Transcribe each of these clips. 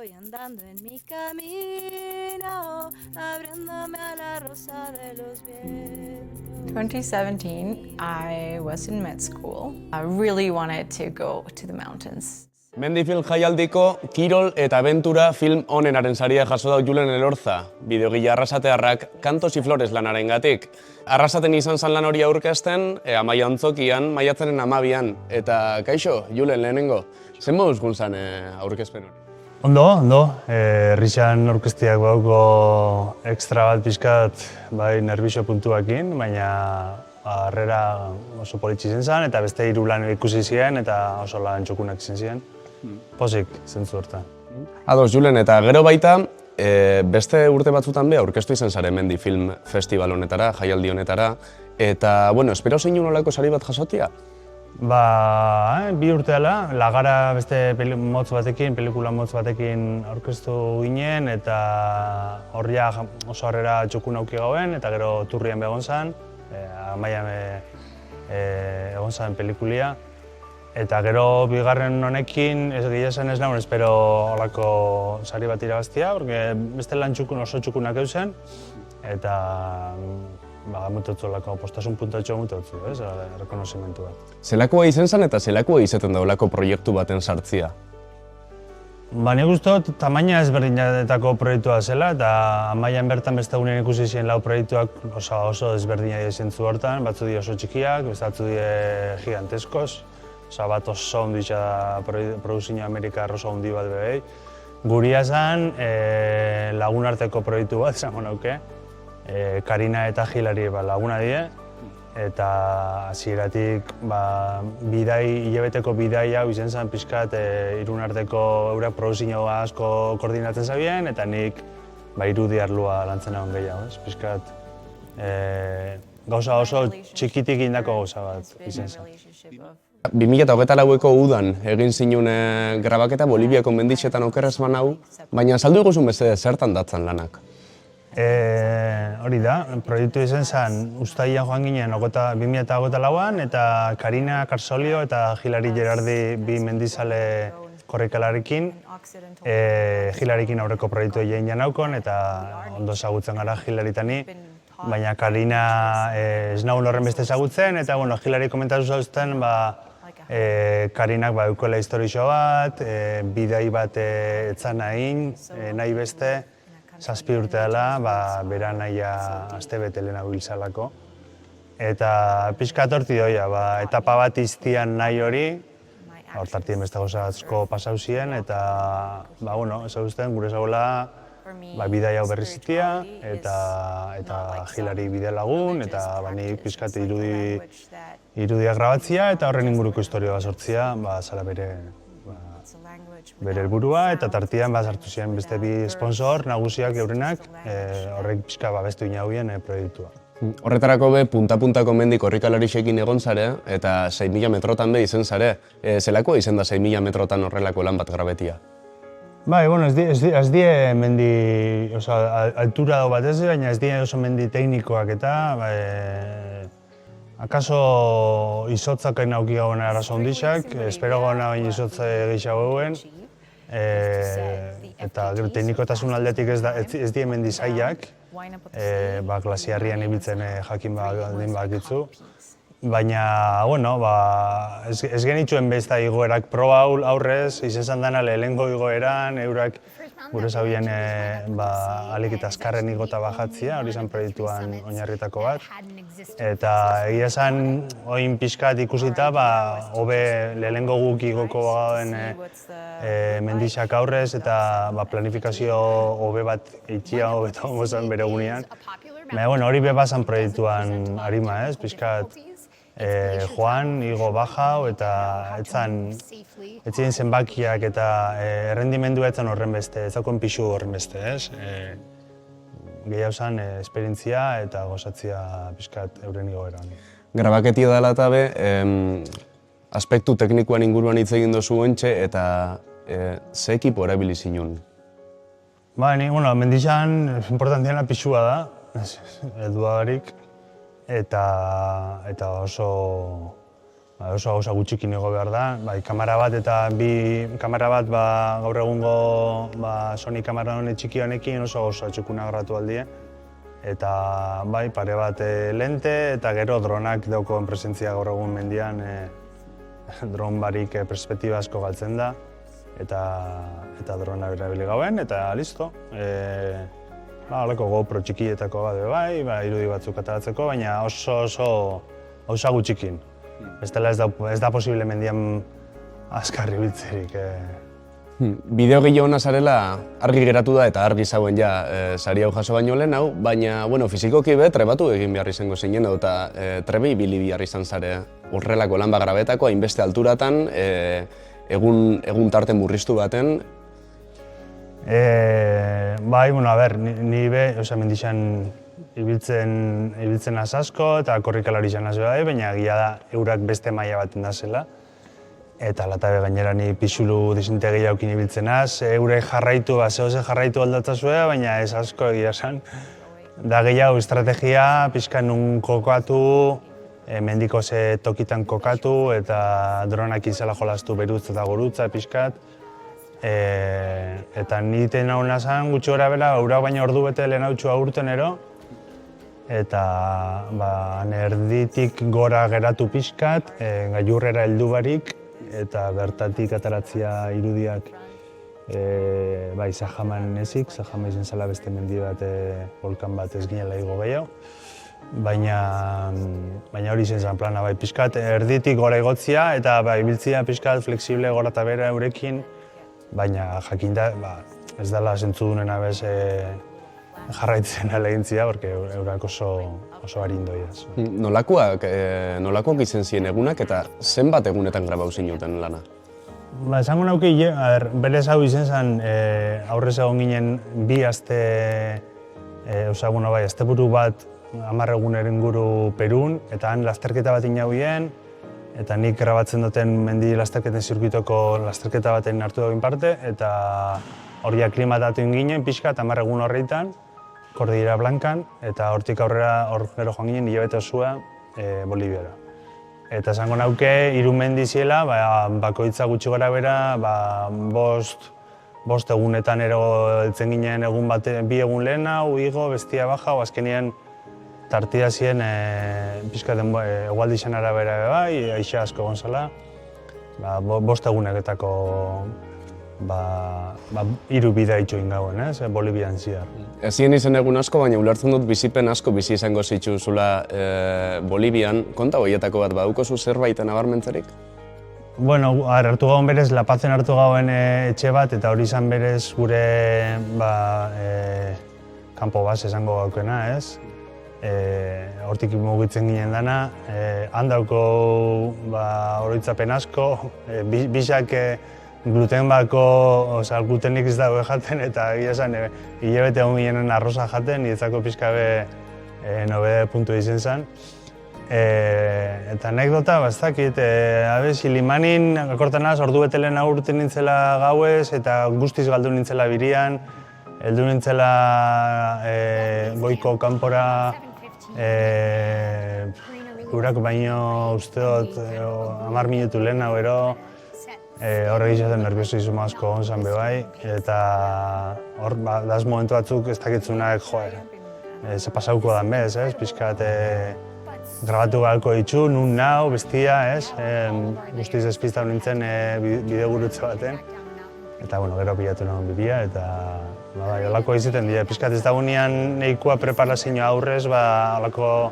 voy andando en mi camino, abriéndome a la rosa de los vientos. 2017, I was in med school. I really wanted to go to the mountains. Mendifilm jaialdiko kirol eta abentura film onenaren saria jaso da Julen Elorza, bideogile arrasatearrak Cantos y Flores lanarengatik. Arrasaten izan zan lan hori aurkezten, Amaia Antzokian, maiatzaren 12an. Eta kaixo, Julen lehenengo, zen moduz guntzan aurkezpen hori? Ondo. Herrixan aurkeztiak bauko ekstra bat pixkat bai nerbixo puntuakin, baina harrera oso politxi zen eta beste 3 lan ikusi ziren eta oso lan txokunak zen ziren. Pozik, zentzu hortan. Ados, Julen, eta gero baita, beste urte batzutan be aurkeztu izan zare Mendifilm festival honetara, jaialdi honetara, eta, bueno, espero zein nolako sari bat jasotia? Ba, 2 urte dela, Lagara beste pelikula motz batekin aurkeztu ginen, eta horria oso harrera txokun auki gauen, eta gero Turrian begon zan, Amaian egon zan pelikulia. Eta gero bigarren honekin, egia esan ez nagoen espero holako sari bat irabaztia, porque beste lan txukun oso txukunak eusen, eta mutotzu olako postasun puntatxo mutotzu, rekonozimentu bat. Zelakoa izen zan eta zelakoa izaten da olako proiektu baten sartzia? Ba, nik uste dut tamaina ezberdinetako proiektua zela, eta Amaian bertan beste egunean ikusi ziren 4 proiektuak oso ezberdina zentzu hortan, batzu die oso txikiak, batzu die giganteskos. Bat oso onditza da produzio Amerikar oso ondi bat behei. Guria zen lagunarteko proiektu bat, esango nauke. Karina eta Hilari laguna die, eta hasieratik hilabeteko bidai hau izen zen pixkat irunarteko eurak produzio asko koordinatzen zabien, eta nik irudi arlua lantzen egon gehiago, pixkat gauza oso txikitik indako gauza bat izen zen. 2024ko udan egin zinun grabaketa Boliviako mendixetan okerrez hau, baina saldu eguzun bezede zertan datzan lanak? Hori da, proiektu izan zen uztailan joan ginen 2024an, eta Karina Carsolio eta Hilari Gerardi 2 mendizale korrikalarekin, Hilarikin aurreko proiektu egin janaukon, eta ondo ezagutzen gara Hilaritani, baina Karina ez nagun horren beste ezagutzen, eta Hilari komentatu zauzten, Karinak eukoela historixo bat, bidai bat etzan nahi beste, 7 urte dela, bera nahia astebete lehenago hilzalako. Eta pixkat horti doia, etapa bat iztian nahi hori, hortartien beste gauza asko pasau ziren, eta ezaguzten gure zagoela bidai hau berriz zitia, eta Hilari bide lagun, eta nik pixkat irudiak grabatzia, eta horren inguruko historia bat sortzia, zara bere helburua, eta tartian sartu ziren beste 2 sponsor nagusiak eurenak, horrek pixka babestu inauien proiektua. Horretarako be, punta-puntako mendi korrikalarixekin egon zare, eta 6.000 metrotan be izen zare. Zelakoa izen da 6.000 metrotan horrelako lan bat grabetia? Ez die mendi, altura bat ez, baina ez die oso mendi teknikoak eta akaso izotzak nauki gauen arazo ondixak, espero gauna baina izotze gehiago eguen, eta teknikotasun aldetik ez die mendi zaiak, glasiarrian ibiltzen jakin baldin bakitzu. Baina, ez genituen bezta igoerak proba aurrez, izen zan dana lehenengo igoeran, eurak gure zabien alik eta azkarren igota bajatzia, hori zen proiektuan oinarrietako bat. Eta egia esan, oin pixkat ikusita, hobe lehenengo guk igoko bagauen mendixak aurrez, eta planifikazio hobe bat eitxia hobeto gozan bere gunean. Baina, hori bebazan proiektuan harima, pixkat. Joan, igo bajau, eta etzien zenbakiak eta errendimendua etzan horren beste, ez dagoen pixu horren beste, gehiago zen esperientzia eta gozatzia pixkat euren igoeran. Grabaketia dela eta be, aspektu teknikoan inguruan hitz egin dozu ontxe eta ze ekipo erabili zinun? Mendixan importantiena pixua da, dudarik. Eta oso oso gauza gutxikin ego behar da. Bai, kamera bat eta kamera bat gaur egungo Sony kamera honen txiki honekin oso txukuna grabatu aldie. Eta bai, pare bat lente eta gero dronak daukoen presentzia gaur egun mendian dron barik perspektiba asko galtzen da eta drona erabili gauen eta listo. Halako GoPro txikietako bat bai, irudi batzuk ateratzeko, baina oso gauza gutxikin. Bestela ez da posible mendian azkarri biltzerik. Bideogile hona zarela argi geratu da eta argi zauen ja sari hau jaso baino lehen hau, baina fizikoki trebatu egin behar izango zinen eta trebe ibili behar izan zare horrelako lan bagrabetako, hainbeste alturatan, egun tarte murriztu baten. Bai, ni mendixan ibiltzen asko eta korrikalari izan nazi bai, baina egia da eurak beste maila baten da zela. Eta latabe gainera ni pixulu disintegi jaukin ibiltzen az, eurek jarraitu, zehoze jarraitu aldatzazue, baina ez asko egia esan. Da gehiago estrategia, pixka nun kokatu, mendiko ze tokitan kokatu eta dronak izela jolastu berutz eta gorutza pixkat. Eta niten hau nazan gutxi gora bera, eurak baina ordu bete lehen hau txua urtenero. Eta erditik gora geratu pixkat, gailurrera heldu barik, eta bertatik ataratzia irudiak Sahaman ezik, Sahama izen zela beste mendi bat, volkan bat ez ginela igo gehiago. Baina hori izen zen plana pixkat, erditik gora igotzia eta ibiltzia pixkat flexible gora eta bera eurekin, baina jakinda ez dela zentzudunena bez jarraitzen alegintzia, porque eurak oso harindoiaz. Nolakoak izen ziren egunak eta zenbat egunetan grabau zinuten lana? Esango nauke, berez hau izen zen, aurrez egon ginen bi aste, asteburu bat 10 eguneren inguru Perun, eta han lasterketa bat inauien, eta nik grabatzen duten mendi lasterketen zirkuitoko lasterketa baten hartu egin parte, eta hori aklimatatu ginen pixka, 10 egun horreitan, Kordillera Blankan, eta hortik aurrera gero joan ginen hilabete osua Boliviara. Eta esango nauke, 3 mendi ziela, bakoitza gutxi gora bera, 5 egunetan heltzen ginen egun bat, 2 egun lehena, igo, bestia baja, azkenean tartia ziren pixka egualdixen arabera bai, aixa asko gonzala, 5 eguneketako 3 bidea itxoin gauen, Bolivian ziar. Ezien izen egun asko, baina ulertzen dut bizipen asko bizi izango zituzula Bolivian. Konta horietako bat badukozu zerbait nabarmentzerik? Hartu gauen berez, La Pazen hartu gauen etxe bat, eta hori izan berez gure kanpo base esango gaukena, ez? Hortik mugitzen ginen dana, handauko oroitzapen asko, bisak gluten glutenik ez dago jaten, eta egia esan hilabete egon ginen arroza jaten, nietzako pixkabe nobede puntu izen zen. Eta anekdota, ez dakit, Limanin akortan az, ordu bete lehen urten nintzela gauez, eta guztiz galdu nintzela birian, heldu nintzela goiko kanpora, urak baino usteot 10 minutu lehen hau ero, horrek izaten nerviosismo asko gonzan bebai, eta hor, daz momentu batzuk ez dakitzunak, ze pasauko dan bez, pixkat grabatu galko ditu, nun nau, bestia, guztiz despistau nintzen bidegurutze baten. Eta, gero pilatu nagoen bidea, eta holako izaten dira. Pixkat ez dagoenean nahikoa preparazioa aurrez, holako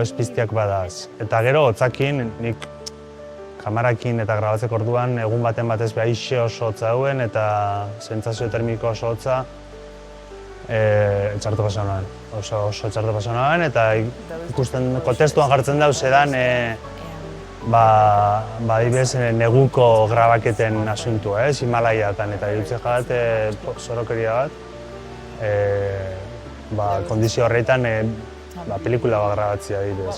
espistiak badaz. Eta gero, hotzakin, nik kamerakin eta grabatzeko orduan egun baten batez behixe oso hotza duen eta sentsazio termiko oso hotza txartu pasa nuen. Oso txartu pasa nuen eta ikusten kontestuan jartzen dau zedan adibidez neguko grabaketen asuntua, Himalaiatan eta irutzen jadat sorokeria bat kondizio horretan pelikula bat grabatzea adibidez,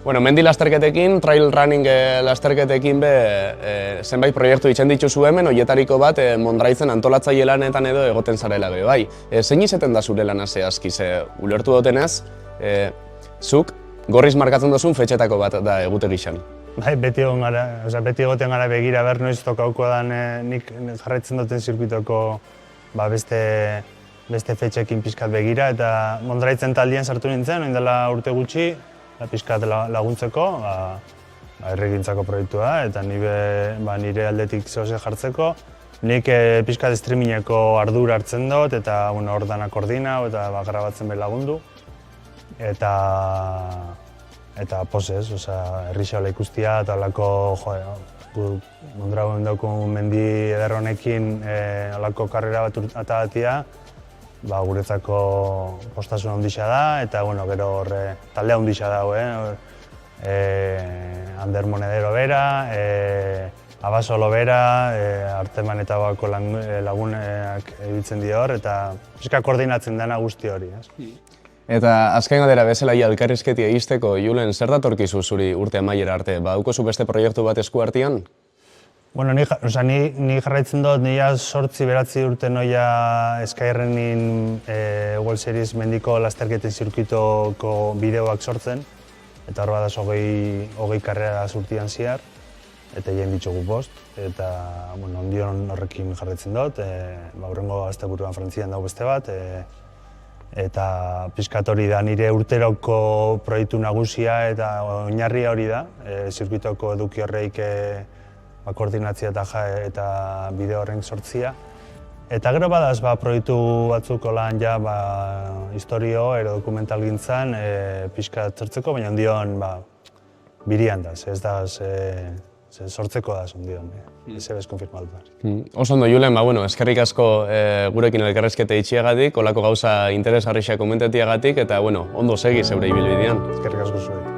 Mendi lasterketekin, trail running lasterketekin zenbait proiektu ditzen dituzu hemen, horietariko bat Mondraitzen antolatzaile lanetan edo egoten zarela be, bai. Zein izaten da zure lana zehazki, ulertu dutenez, zuk gorriz markatzen duzun fetxetako bat da egute gixan. Bai, beti egoten gara begira, ber noiz tokauko dan nik jarraitzen duten zirkuitoko beste fetxekin pixkat begira, eta Mondraitzen taldean sartu nintzen, orain dela urte gutxi, pixkat laguntzeko, herrigintzako proiektua, eta nire aldetik zehose jartzeko. Nik pixkat streamingeko ardura hartzen dut, eta hor dana koordina, eta grabatzen behar lagundu. Eta pozez, herri xaula ikustia, eta holako, Mondragon dauko mendi eder honekin holako karrera bat atabatia, guretzako postasun handixa da, eta gero talde handixa da, Ander Monedero bera, Abasolo bera, Arteman eta bako lagunak ebitzen di hor, eta pixka koordinatzen dena guzti hori. Eta azken galdera bezala elkarrizketi egisteko, Julen, zer datorkizu zuri urte amaiera arte? Badaukazu beste proiektu bat esku artean? Bueno, ni jarraitzen dut, ni 8-9 urte noia Skyrunning World Series mendiko lasterketen zirkuitoko bideoak sortzen, eta hor badaz 20 karrera zurtian ziar, eta hien ditugu bost, eta ondion horrekin jarraitzen dut, hurrengo asteburuan Frantzian dago beste bat, eta pixkat hori da nire urteroko proiektu nagusia eta oinarria hori da, zirkuitoko eduki horreik koordinatzia eta bideo horren sortzia. Eta gero badaz proiektu batzuk lan historio edo dokumentalgintzan pixkat sortzeko, baina ondion birian da, ez da sortzeko da ondion, ez ebez konfirmatu da. Oso ondo, Julen, eskerrik asko gurekin elkarrezketa itxiagatik, olako gauza interesgarriak komentatiagatik, eta ondo segi zeure ibilbidean. Eskerrik asko zuek.